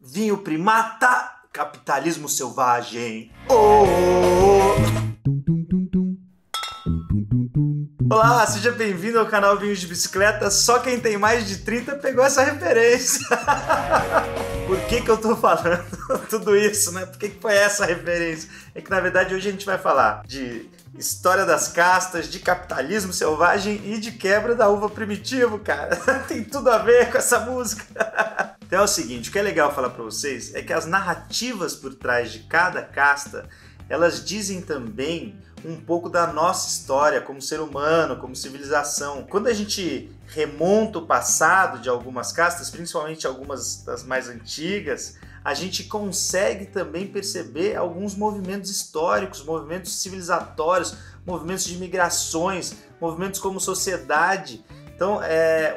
vinho primata, capitalismo selvagem. Oh! Olá, seja bem-vindo ao canal Vinhos de Bicicleta. Só quem tem mais de 30 pegou essa referência. Por que eu tô falando tudo isso, né? Por que foi essa referência? É que na verdade hoje a gente vai falar de história das castas, de capitalismo selvagem e de quebra da uva primitivo, cara. Tem tudo a ver com essa música. Então é o seguinte, o que é legal falar para vocês é que as narrativas por trás de cada casta, elas dizem também um pouco da nossa história como ser humano, como civilização. Quando a gente remonta o passado de algumas castas, principalmente algumas das mais antigas, a gente consegue também perceber alguns movimentos históricos, movimentos civilizatórios, movimentos de migrações, movimentos como sociedade. Então,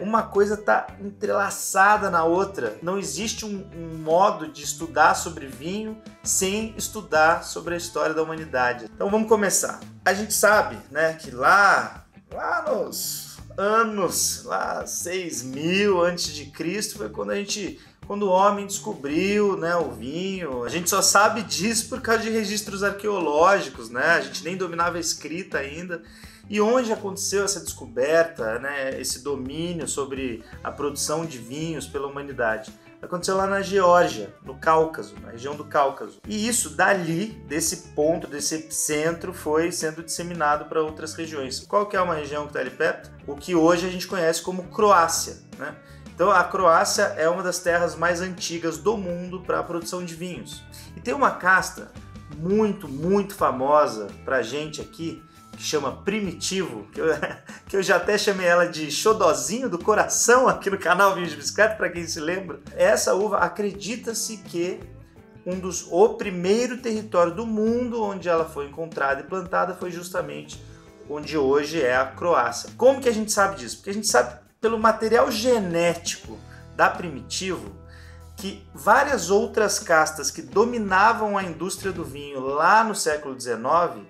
uma coisa está entrelaçada na outra. Não existe um modo de estudar sobre vinho sem estudar sobre a história da humanidade. Então, vamos começar. A gente sabe, né, que lá nos anos, 6.000 a.C., foi quando o homem descobriu, né, o vinho. A gente só sabe disso por causa de registros arqueológicos, né? A gente nem dominava a escrita ainda. E onde aconteceu essa descoberta, né, esse domínio sobre a produção de vinhos pela humanidade? Aconteceu lá na Geórgia, no Cáucaso, na região do Cáucaso. E isso dali, desse ponto, desse epicentro, foi sendo disseminado para outras regiões. Qual que é uma região que está ali perto? O que hoje a gente conhece como Croácia, né? Então a Croácia é uma das terras mais antigas do mundo para a produção de vinhos. E tem uma casta muito famosa para a gente aqui, que chama Primitivo, que eu já até chamei ela de xodozinho do coração aqui no canal Vinhos de Bicicleta, para quem se lembra. Essa uva, acredita-se que o primeiro território do mundo onde ela foi encontrada e plantada foi justamente onde hoje é a Croácia. Como que a gente sabe disso? Porque a gente sabe pelo material genético da Primitivo que várias outras castas que dominavam a indústria do vinho lá no século XIX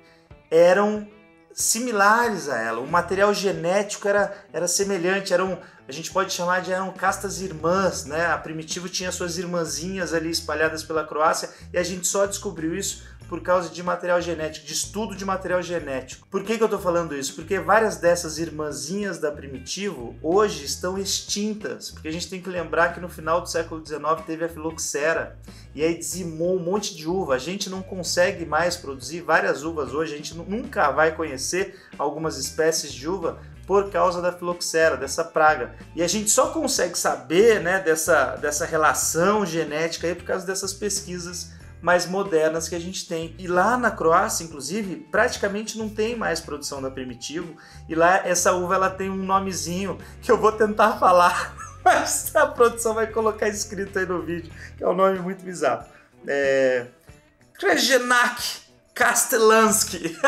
eram similares a ela. O material genético era semelhante, a gente pode chamar eram castas irmãs, né? A Primitivo tinha suas irmãzinhas ali espalhadas pela Croácia e a gente só descobriu isso por causa de material genético, de estudo de material genético. Por que eu estou falando isso? Porque várias dessas irmãzinhas da Primitivo hoje estão extintas, porque a gente tem que lembrar que no final do século XIX teve a filoxera e aí dizimou um monte de uva. A gente não consegue mais produzir várias uvas hoje, a gente nunca vai conhecer algumas espécies de uva por causa da filoxera, dessa praga. E a gente só consegue saber, né, dessa relação genética aí por causa dessas pesquisas mais modernas que a gente tem. E lá na Croácia, inclusive, praticamente não tem mais produção da Primitivo. E lá essa uva ela tem um nomezinho que eu vou tentar falar, mas a produção vai colocar escrito aí no vídeo, que é um nome muito bizarro. Krjenak Kastelanski.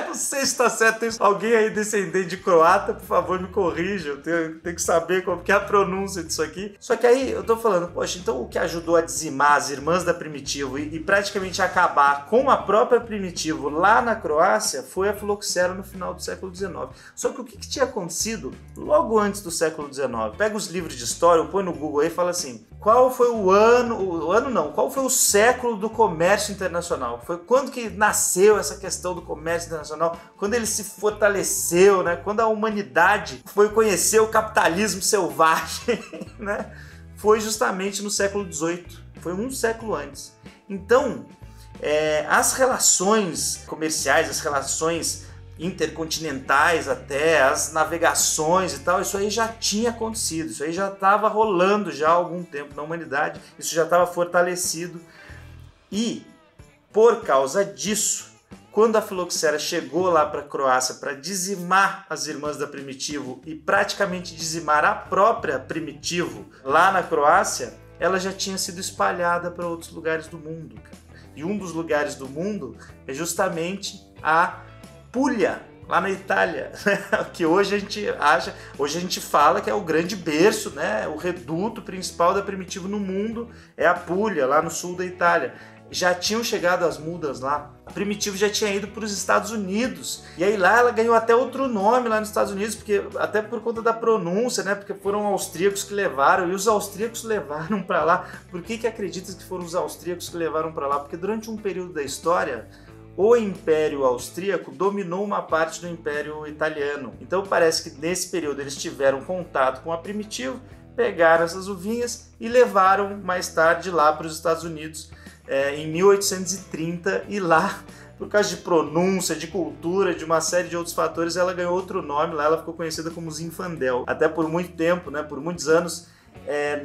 Não sei se está certo. Tem alguém aí descendente de croata, por favor, me corrija. Eu tenho que saber como que é a pronúncia disso aqui. Só que aí eu tô falando, poxa, então o que ajudou a dizimar as irmãs da Primitivo e praticamente acabar com a própria Primitivo lá na Croácia foi a filoxera no final do século XIX. Só que o que tinha acontecido logo antes do século XIX? Pega os livros de história, põe no Google aí e fala assim, qual foi qual foi o século do comércio internacional? Foi quando que nasceu essa questão do comércio internacional? Quando ele se fortaleceu, né? Quando a humanidade foi conhecer o capitalismo selvagem, né? Foi justamente no século XVIII, foi um século antes. Então, as relações comerciais, as relações intercontinentais até, as navegações e tal, isso aí já tinha acontecido, isso aí já estava rolando já há algum tempo na humanidade, isso já estava fortalecido. E, por causa disso, quando a filoxera chegou lá para a Croácia para dizimar as irmãs da Primitivo e praticamente dizimar a própria Primitivo lá na Croácia, ela já tinha sido espalhada para outros lugares do mundo. E um dos lugares do mundo é justamente a Puglia, lá na Itália, que hoje a gente acha, hoje a gente fala que é o grande berço, né? O reduto principal da Primitivo no mundo é a Puglia, lá no sul da Itália. Já tinham chegado as mudas lá. A Primitivo já tinha ido para os Estados Unidos. E aí lá ela ganhou até outro nome lá nos Estados Unidos, porque até por conta da pronúncia, né? Porque foram austríacos que levaram, e os austríacos levaram para lá. Por que acreditas que foram os austríacos que levaram para lá? Porque durante um período da história, o Império Austríaco dominou uma parte do Império Italiano. Então parece que nesse período eles tiveram contato com a Primitivo, pegaram essas uvinhas e levaram mais tarde lá para os Estados Unidos. Em 1830, e lá, por causa de pronúncia, de cultura, de uma série de outros fatores, ela ganhou outro nome, lá ela ficou conhecida como Zinfandel. Até por muito tempo, né, por muitos anos,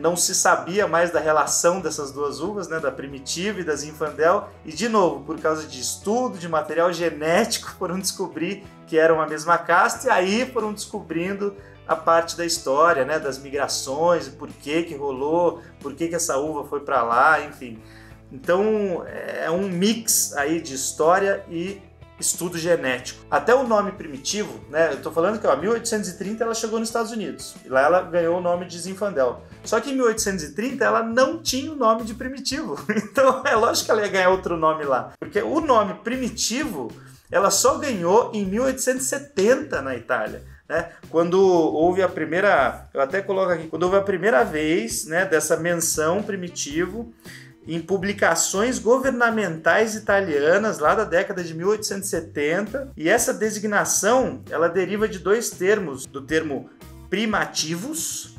não se sabia mais da relação dessas duas uvas, né, da Primitivo e da Zinfandel, e de novo, por causa de estudo, de material genético, foram descobrir que eram a mesma casta, e aí foram descobrindo a parte da história, né, das migrações, por que rolou, por que essa uva foi para lá, enfim. Então é um mix aí de história e estudo genético. Até o nome Primitivo, né? Eu tô falando que em 1830 ela chegou nos Estados Unidos e lá ela ganhou o nome de Zinfandel. Só que em 1830 ela não tinha o nome de Primitivo. Então é lógico que ela ia ganhar outro nome lá, porque o nome Primitivo ela só ganhou em 1870 na Itália. Né? Quando houve a primeira, eu até coloco aqui, quando houve a primeira vez, né, dessa menção Primitivo em publicações governamentais italianas lá da década de 1870, e essa designação ela deriva de dois termos, do termo primativus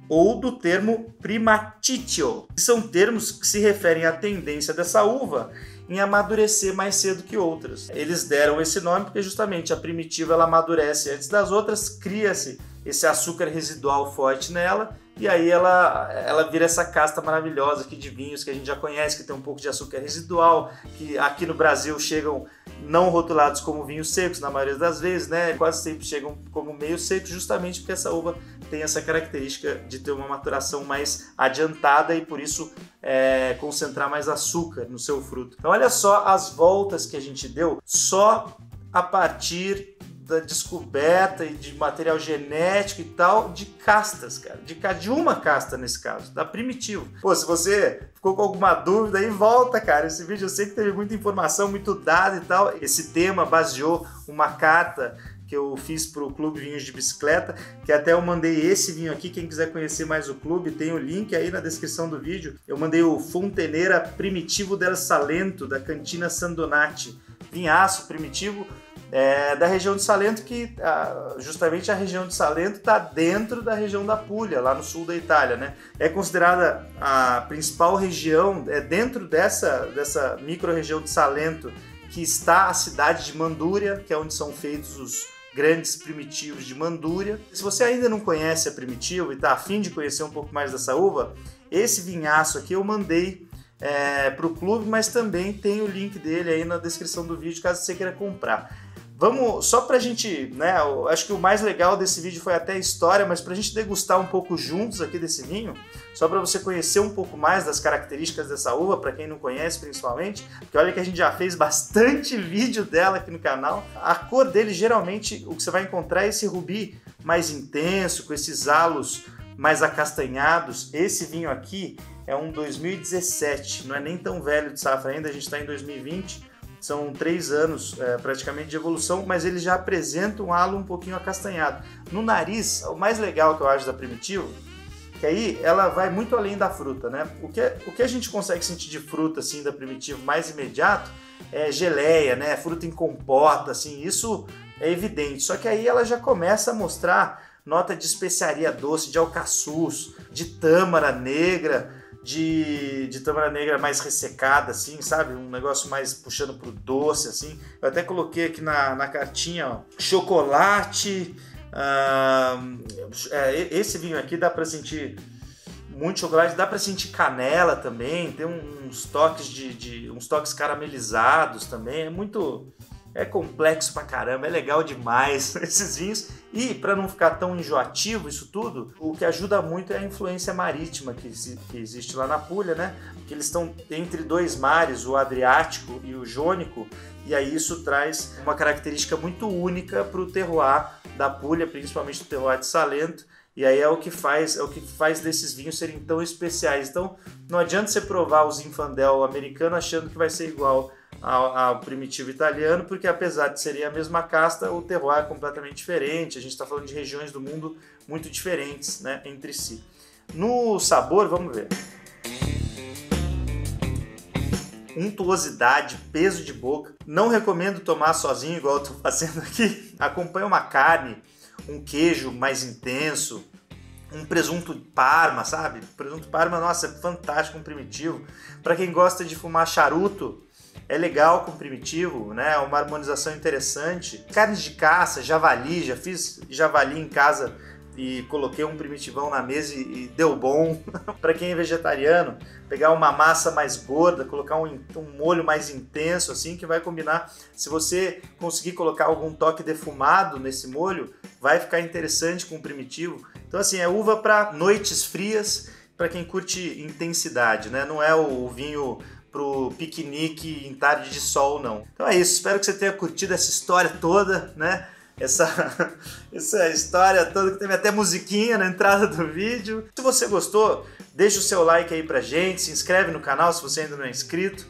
ou do termo primatitio, que são termos que se referem à tendência dessa uva em amadurecer mais cedo que outras. Eles deram esse nome porque justamente a Primitiva ela amadurece antes das outras, cria-se esse açúcar residual forte nela, e aí ela vira essa casta maravilhosa aqui de vinhos que a gente já conhece, que tem um pouco de açúcar residual, que aqui no Brasil chegam não rotulados como vinhos secos, na maioria das vezes, né? Quase sempre chegam como meio secos, justamente porque essa uva tem essa característica de ter uma maturação mais adiantada e por isso concentrar mais açúcar no seu fruto. Então olha só as voltas que a gente deu só a partir da descoberta e de material genético e tal, de castas, cara. De uma casta nesse caso, da Primitivo. Pô, se você ficou com alguma dúvida aí, volta, cara. Esse vídeo eu sei que teve muita informação, muito dado e tal. Esse tema baseou uma carta que eu fiz para o Clube Vinhos de Bicicleta, que até eu mandei esse vinho aqui. Quem quiser conhecer mais o clube, tem o link aí na descrição do vídeo. Eu mandei o Fontenera Primitivo del Salento, da Cantina San Donati. Vinhaço Primitivo, da região de Salento, que justamente a região de Salento está dentro da região da Puglia, lá no sul da Itália, né? É considerada a principal região, dentro dessa micro-região de Salento, que está a cidade de Manduria, que é onde são feitos os grandes primitivos de Manduria. Se você ainda não conhece a Primitivo e está a fim de conhecer um pouco mais dessa uva, esse vinhaço aqui eu mandei para o clube, mas também tem o link dele aí na descrição do vídeo, caso você queira comprar. Vamos, só pra gente, né, eu acho que o mais legal desse vídeo foi até a história, mas pra gente degustar um pouco juntos aqui desse vinho, só para você conhecer um pouco mais das características dessa uva, para quem não conhece principalmente, porque olha que a gente já fez bastante vídeo dela aqui no canal. A cor dele, geralmente, o que você vai encontrar é esse rubi mais intenso, com esses halos mais acastanhados. Esse vinho aqui é um 2017, não é nem tão velho de safra ainda, a gente está em 2020, são 3 anos praticamente de evolução, mas ele já apresenta um halo um pouquinho acastanhado. No nariz, o mais legal que eu acho da Primitivo, que aí ela vai muito além da fruta, né? O que a gente consegue sentir de fruta assim da Primitivo mais imediato é geleia, né? Fruta em compota, assim, isso é evidente. Só que aí ela já começa a mostrar nota de especiaria doce, de alcaçuz, de tâmara negra, de tâmara negra mais ressecada, assim, sabe? Um negócio mais puxando pro doce, assim. Eu até coloquei aqui na cartinha, ó, chocolate. Esse vinho aqui dá para sentir muito chocolate, dá para sentir canela também. Tem uns toques uns toques caramelizados também. É muito É complexo pra caramba, é legal demais esses vinhos. E para não ficar tão enjoativo isso tudo, o que ajuda muito é a influência marítima que existe lá na Puglia, né? Porque eles estão entre dois mares, o Adriático e o Jônico, e aí isso traz uma característica muito única para o terroir da Puglia, principalmente do terroir de Salento. E aí é o que faz desses vinhos serem tão especiais. Então não adianta você provar o Zinfandel americano achando que vai ser igual ao primitivo italiano, porque apesar de serem a mesma casta, o terroir é completamente diferente. A gente está falando de regiões do mundo muito diferentes, né, entre si. No sabor, vamos ver. Untuosidade, peso de boca. Não recomendo tomar sozinho, igual eu estou fazendo aqui. Acompanha uma carne, um queijo mais intenso, um presunto Parma, sabe? Presunto Parma, nossa, é fantástico com primitivo. Para quem gosta de fumar charuto, é legal com primitivo, né? Uma harmonização interessante. Carnes de caça, javali, já fiz javali em casa e coloquei um primitivão na mesa e deu bom. Para quem é vegetariano, pegar uma massa mais gorda, colocar um molho mais intenso, assim, que vai combinar. Se você conseguir colocar algum toque defumado nesse molho, vai ficar interessante com o primitivo. Então, assim, é uva para noites frias, para quem curte intensidade, né? Não é o vinho pro piquenique em tarde de sol, não. Então é isso, espero que você tenha curtido essa história toda, né? Essa história toda, que teve até musiquinha na entrada do vídeo. Se você gostou, deixa o seu like aí pra gente, se inscreve no canal se você ainda não é inscrito.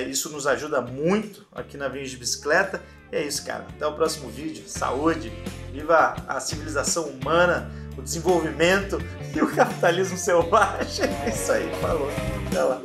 Isso nos ajuda muito aqui na Vinhos de Bicicleta. E é isso, cara. Até o próximo vídeo. Saúde! Viva a civilização humana, o desenvolvimento e o capitalismo selvagem. É isso aí, falou. Até lá.